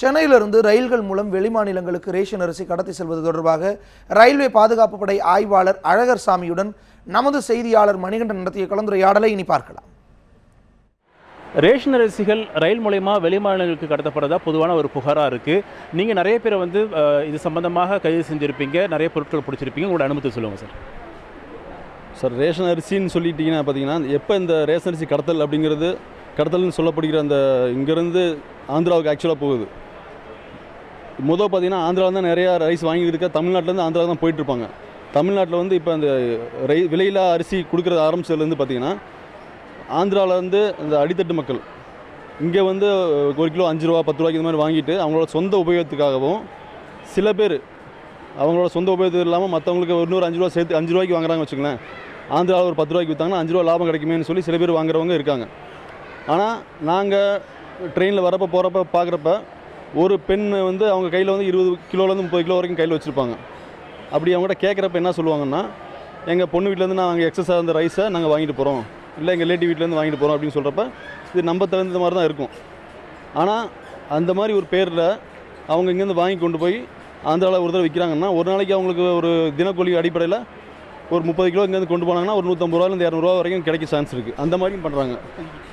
சென்னையிலிருந்து ரயில்கள் மூலம் வெளிமாநிலங்களுக்கு ரேஷன் அரிசி கடத்தி செல்வது தொடர்பாக ரயில்வே பாதுகாப்பு படை ஆய்வாளர் அழகர் சாமியுடன் நமது செய்தியாளர் மணிகண்டன் நடத்திய கலந்துரையாடலை இனி பார்க்கலாம். ரேஷன் அரிசிகள் ரயில் மூலயமா வெளிமாநிலங்களுக்கு கடத்தப்படுறதா பொதுவான ஒரு புகாராக இருக்குது. நீங்கள் நிறைய பேரை இது சம்பந்தமாக கைது செஞ்சுருப்பீங்க, நிறைய பொருட்கள் பிடிச்சிருப்பீங்க. உங்களோட அனுமதி சொல்லுங்கள் சார். சார், ரேஷன் அரிசின்னு சொல்லிட்டீங்கன்னா பார்த்தீங்கன்னா எப்போ இந்த ரேஷன் அரிசி கடத்தல்னு சொல்லப்படுகிற அந்த இங்கேருந்து ஆந்திராவுக்கு ஆக்சுவலாக போகுது. முதல் பார்த்தீங்கன்னா ஆந்திராவில் தான் நிறையா ரைஸ் வாங்கிட்டு இருக்கா, தமிழ்நாட்டிலேருந்து ஆந்திராவில் தான் போயிட்டுருப்பாங்க. தமிழ்நாட்டில் இப்போ அந்த விலையில்லா அரிசி கொடுக்குறது ஆரம்பிச்சதுலேருந்து பார்த்தீங்கன்னா ஆந்திராவிலேருந்து இந்த அடித்தட்டு மக்கள் இங்கே 1 கிலோ 5 ரூபா 10 ரூபாய்க்கு இந்த மாதிரி வாங்கிட்டு அவங்களோட சொந்த உபயோகத்துக்காகவும், சில பேர் அவங்களோட சொந்த உபயோகத்துக்கு இல்லாமல் மற்றவங்களுக்கு இன்னொரு 5 ரூபா சேர்த்து 5 ரூபாய்க்கு வாங்குறாங்க வச்சுக்கோங்களேன். ஆந்திராவில் ஒரு 10 ரூபாய்க்கு விற்றாங்கன்னா 5 ரூபா லாபம் கிடைக்குமேன்னு சொல்லி சில பேர் வாங்குறவங்க இருக்காங்க. ஆனால் நாங்கள் ட்ரெயினில் போகிறப்ப பார்க்குறப்ப ஒரு பெண் அவங்க கையில் 20 கிலோலேருந்து 30 கிலோ வரைக்கும் கையில் வச்சுருப்பாங்க. அப்படி அவங்கள்ட்ட கேட்குறப்ப என்ன சொல்லுவாங்கன்னா, எங்கள் பொண்ணு வீட்டிலேருந்து நாங்கள் எக்ஸஸாக இருந்த ரைஸை நாங்கள் வாங்கிட்டு போகிறோம், இல்லை எங்கள் ரிலேட்டிவ் வீட்டிலேருந்து வாங்கிட்டு போகிறோம் அப்படின்னு சொல்கிறப்ப இது நம்ப தகுந்த மாதிரி தான் இருக்கும். ஆனால் அந்த மாதிரி ஒரு பேரில் அவங்க இங்கேருந்து வாங்கி கொண்டு போய் ஆந்திராவில் ஒரு தடவை விற்கிறாங்கன்னா ஒரு நாளைக்கு அவங்களுக்கு ஒரு தினக்கூலி அடிப்படையில் ஒரு 30 கிலோ இங்கேருந்து கொண்டு போனாங்கன்னா ஒரு 150 ரூபாயிலேருந்து 200 ரூபா வரைக்கும் கிடைக்க சான்ஸ் இருக்குது. அந்த மாதிரியும் பண்ணுறாங்க.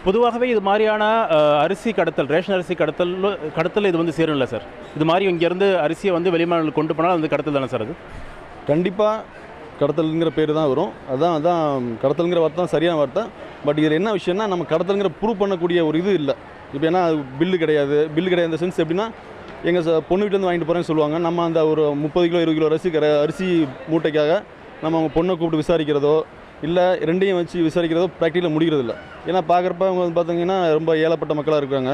பொதுவாகவே இது மாதிரியான அரிசி கடத்தல், ரேஷன் அரிசி கடத்தல் இது சேரும் இல்லை சார்? இது மாதிரி இங்கேருந்து அரிசியை வெளிமாநிலங்களுக்கு கொண்டு போனால் கடத்தல் தானே சார்? அது கண்டிப்பாக கடத்தலுங்கிற பேர் தான் வரும். அதான் கடத்தலுங்கிற வார்த்தை தான் சரியான வார்த்தை. பட் இதில் என்ன விஷயம்னா, நம்ம கடத்தலுங்கிற ப்ரூவ் பண்ணக்கூடிய ஒரு இது இல்லை. இப்போ ஏன்னா பில்லு கிடையாது இந்த சென்ஸ் எப்படின்னா, எங்கள் பொண்ணு வீட்டிலேருந்து வாங்கிட்டு போகிறேன்னு சொல்லுவாங்க. நம்ம அந்த ஒரு 30 கிலோ 20 கிலோ அரிசி மூட்டைக்காக நம்ம அவங்க பொண்ணை கூப்பிட்டு விசாரிக்கிறதோ இல்லை ரெண்டையும் வச்சு விசாரிக்கிறதோ ப்ராக்டிக்கலாக முடிகிறதில்ல. ஏன்னா பார்க்குறப்ப அவங்க பார்த்தீங்கன்னா ரொம்ப ஏழப்பட்ட மக்களாக இருக்காங்க.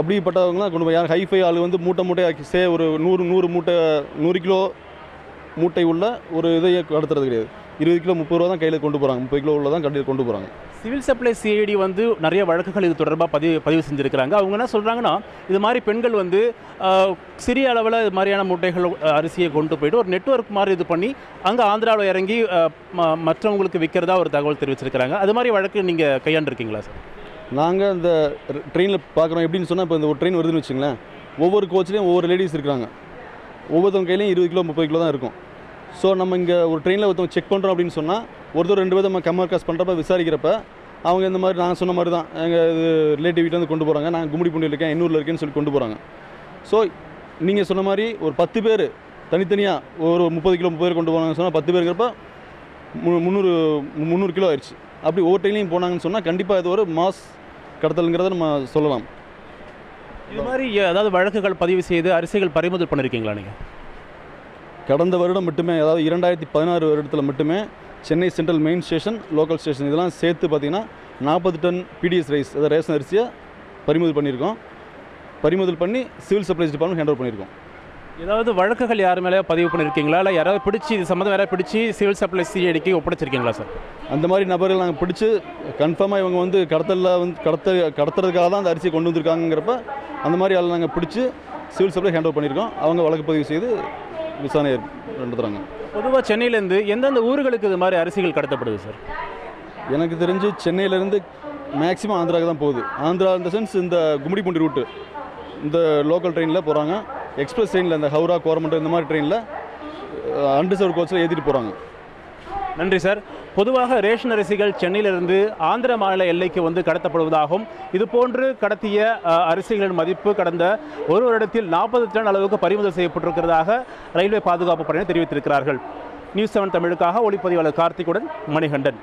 அப்படிப்பட்டவங்களாம் கொண்டு போய் யார் ஹைஃபை ஆள் மூட்டையாக ஒரு 100 மூட்டை 100 கிலோ மூட்டை உள்ள ஒரு இதையை கடத்துறது கிடையாது. 20 கிலோ 30 ரூபா தான் கையில் கொண்டு போகிறாங்க, 30 கிலோ உள்ள தான் கண்டிப்பாக கொண்டு போகிறாங்க. சிவில் சப்ளை சிஐடி நிறைய வழக்குகள் இது தொடர்பாக பதிவு செஞ்சுருக்கிறாங்க. அவங்க என்ன சொல்கிறாங்கன்னா, இது மாதிரி பெண்கள் சிறிய அளவில் இது மாதிரியான மூட்டைகள் அரிசியை கொண்டு போயிட்டு ஒரு நெட்வொர்க் மாதிரி இது பண்ணி அங்கே ஆந்திராவில் இறங்கி மற்றவங்களுக்கு விற்கிறதா ஒரு தகவல் தெரிவிச்சிருக்கிறாங்க. அது மாதிரி வழக்கு நீங்கள் கையாண்டுருக்கீங்களா சார்? நாங்கள் இந்த ட்ரெயினில் பார்க்குறோம். எப்படின்னு சொன்னால், இப்போ இந்த ஒரு ட்ரெயின் வருதுன்னு வச்சுங்களேன், ஒவ்வொரு கோச்லேயும் ஒவ்வொரு லேடிஸ் இருக்கிறாங்க. ஒவ்வொருத்தவங்க கையிலையும் 20 கிலோ 30 கிலோ தான் இருக்கும். ஸோ நம்ம இங்கே ஒரு ட்ரெயினில் ஒருத்தவங்க செக் பண்ணுறோம் அப்படின்னு சொன்னால், ஒருத்தர் 2 பேர் நம்ம கம்மர் காசு பண்ணுறப்ப விசாரிக்கிறப்ப அவங்க இந்த மாதிரி நான் சொன்ன மாதிரி தான் எங்கள் இது ரிலேட்டிவ் வீட்டிலேருந்து கொண்டு போகிறாங்க, நான் கும்மிடிப்பூண்டியில் இருக்கேன், எண்ணூரில் இருக்கேன்னு சொல்லி கொண்டு போகிறாங்க. ஸோ நீங்கள் சொன்ன மாதிரி ஒரு 10 பேர் தனித்தனியாக ஒரு 30 கிலோ 30 பேர் கொண்டு போனாங்கன்னு சொன்னால் 10 பேருக்கிறப்ப 300 கிலோ ஆயிடுச்சு. அப்படி ஒவ்வொரு ட்ரெயின்லையும் போனாங்கன்னு சொன்னால் கண்டிப்பாக இது ஒரு மாஸ் கடத்தலுங்கிறத நம்ம சொல்லலாம். இது மாதிரி அதாவது வழக்குகள் பதிவு செய்து அரிசிகள் பறிமுதல் பண்ணியிருக்கீங்களா நீங்கள்? கடந்த வருடம் மட்டுமே, அதாவது 2016 வருடத்தில் மட்டுமே Chennai central main station, local station இதெல்லாம் சேர்த்து பார்த்திங்கன்னா 40 டன் பிடிஎஸ் ரைஸ், அதாவது ரேஷன் அரிசியை பறிமுதல் பண்ணியிருக்கோம். பறிமுதல் பண்ணி civil supplies department hand over பண்ணியிருக்கோம். ஏதாவது வழக்குகள் யார் மேலே பதிவு பண்ணியிருக்கீங்களா, இல்லை யாராவது பிடிச்சி இது சம்மந்தம் யாராவது பிடிச்சி சிவில் சப்ளை சிஐடிக்கு ஒப்படைச்சிருக்கீங்களா சார்? அந்த மாதிரி நபர்கள் நாங்கள் பிடிச்சி கன்ஃபார்மாக இவங்க கடத்துறதுக்காக தான் அந்த அரிசியை கொண்டு வந்திருக்காங்கிறப்ப அந்த மாதிரி ஆள் நாங்கள் பிடிச்சி சிவில் சப்ளை ஹேண்ட் ஓவர் பண்ணியிருக்கோம். அவங்க வழக்கு பதிவு செய்து விசாரணை நடத்துகிறாங்க. பொதுவாக சென்னையிலேருந்து எந்தெந்த ஊர்களுக்கு இது மாதிரி அரிசிகள் கடத்தப்படுது சார்? எனக்கு தெரிஞ்சு சென்னையிலேருந்து மேக்ஸிமம் ஆந்திராவுக்கு தான் போகுது. ஆந்திரா இந்த சென்ஸ் இந்த கும்மிடிப்பூண்டி ரூட்டு இந்த லோக்கல் ட்ரெயினில் போகிறாங்க. எக்ஸ்பிரஸ் ட்ரெயினில் இந்த ஹவுரா கோரமண்டல் இந்த மாதிரி ட்ரெயினில் அன்ரிசர்வ் கோச்சில் ஏற்றிட்டு போகிறாங்க. நன்றி சார். பொதுவாக ரேஷன் அரிசிகள் சென்னையிலிருந்து ஆந்திர மாநில எல்லைக்கு கடத்தப்படுவதாகவும், இதுபோன்று கடத்திய அரிசிகளின் மதிப்பு கடந்த ஒரு வருடத்தில் 40 டன் அளவுக்கு பறிமுதல் செய்யப்பட்டிருக்கிறதாக ரயில்வே பாதுகாப்பு படையினர் தெரிவித்திருக்கிறார்கள். நியூஸ் 7 தமிழுக்காக ஒளிப்பதிவாளர் கார்த்திகுடன் மணிகண்டன்.